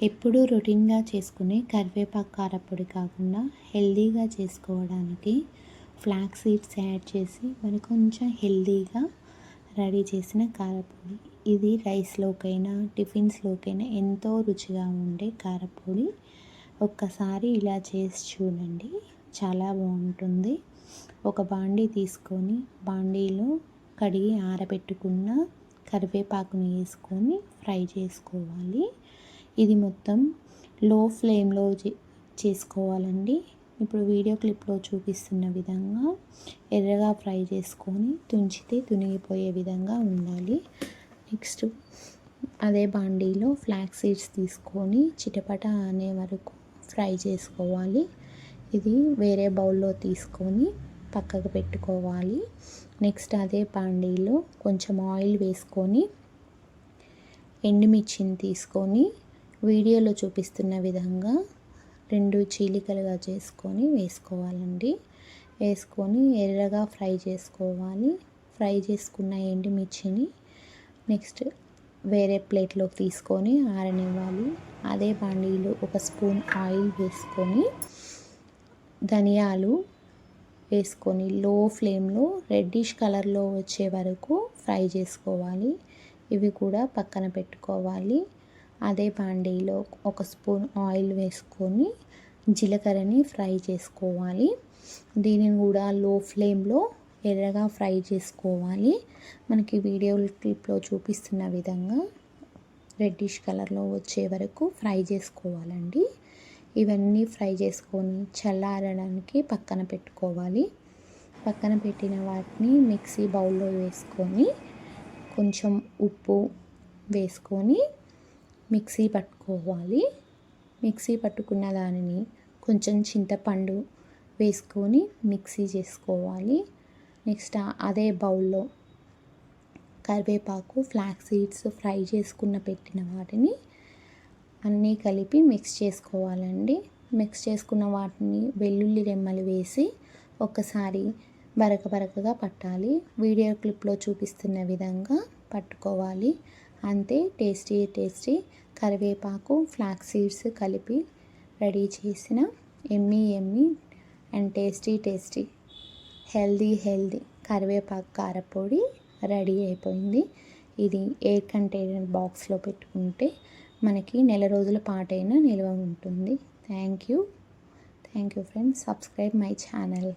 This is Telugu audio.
ఎప్పుడూ రొటీన్గా చేసుకునే కరివేపాకు కారపొడి కాకుండా హెల్దీగా చేసుకోవడానికి ఫ్లాక్స్ సీడ్స్ యాడ్ చేసి మరి కొంచెం హెల్దీగా రెడీ చేసిన కారపొడి. ఇది రైస్లోకైనా టిఫిన్స్లోకైనా ఎంతో రుచిగా ఉండే కారపొడి. ఒక్కసారి ఇలా చేసి చూడండి, చాలా బాగుంటుంది. ఒక బాండీ తీసుకొని బాండీలో కడిగి ఆరబెట్టుకున్న కరివేపాకుని వేసుకొని ఫ్రై చేసుకోవాలి. ఇది మొత్తం లో ఫ్లేమ్లో చేసుకోవాలండి. ఇప్పుడు వీడియో క్లిప్లో చూపిస్తున్న విధంగా ఎర్రగా ఫ్రై చేసుకొని తుంచితే తునిగిపోయే విధంగా ఉండాలి. నెక్స్ట్ అదే బాండీలో ఫ్లాక్స్ సీడ్స్ తీసుకొని చిటపట అనే వరకు ఫ్రై చేసుకోవాలి. ఇది వేరే బౌల్లో తీసుకొని పక్కకు పెట్టుకోవాలి. నెక్స్ట్ అదే బాండీలో కొంచెం ఆయిల్ వేసుకొని ఎండుమిర్చిని తీసుకొని వీడియోలో చూపిస్తున్న విధంగా 2 చీలికలుగా చేసుకొని వేసుకోవాలండి. వేసుకొని ఎర్రగా ఫ్రై చేసుకోవాలి. ఫ్రై చేసుకున్న ఎండుమిర్చిని నెక్స్ట్ వేరే ప్లేట్లోకి తీసుకొని ఆరనివ్వాలి. అదే బాండీలో 1 స్పూన్ ఆయిల్ వేసుకొని ధనియాలు వేసుకొని లో ఫ్లేమ్లో రెడ్డిష్ కలర్లో వచ్చే వరకు ఫ్రై చేసుకోవాలి. ఇవి కూడా పక్కన పెట్టుకోవాలి. అదే బాండీలో 1 స్పూన్ ఆయిల్ వేసుకొని జీలకర్రని ఫ్రై చేసుకోవాలి. దీనిని కూడా లో ఫ్లేమ్లో ఎర్రగా ఫ్రై చేసుకోవాలి. మనకి వీడియో క్లిప్లో చూపిస్తున్న విధంగా రెడ్డిష్ కలర్లో వచ్చే వరకు ఫ్రై చేసుకోవాలండి. ఇవన్నీ ఫ్రై చేసుకొని చల్లారడానికి పక్కన పెట్టుకోవాలి. పక్కన పెట్టిన వాటిని మిక్సీ బౌల్లో వేసుకొని కొంచెం ఉప్పు వేసుకొని మిక్సీ పట్టుకోవాలి. మిక్సీ పట్టుకున్న దానిని కొంచెం చింతపండు వేసుకొని మిక్సీ చేసుకోవాలి. నెక్స్ట్ అదే బౌల్లో కరివేపాకు ఫ్లాక్స్ సీడ్స్ ఫ్రై చేసుకున్న పెట్టిన వాటిని అన్నీ కలిపి మిక్స్ చేసుకోవాలండి. మిక్స్ చేసుకున్న వాటిని వెల్లుల్లి రెమ్మలు వేసి ఒకసారి బరకగా పట్టాలి. వీడియో క్లిప్లో చూపిస్తున్న విధంగా పట్టుకోవాలి. అంతే, టేస్టీ కరివేపాకు ఫ్లాక్స్ సీడ్స్ కలిపి రెడీ చేసిన ఎమ్మీ అండ్ టేస్టీ హెల్దీ కరివేపాకు కారపొడి రెడీ అయిపోయింది. ఇది ఎయిర్ కంటైనర్ బాక్స్లో పెట్టుకుంటే మనకి నెల రోజుల పాటైనా నిల్వ ఉంటుంది. Thank you friends. Subscribe my channel.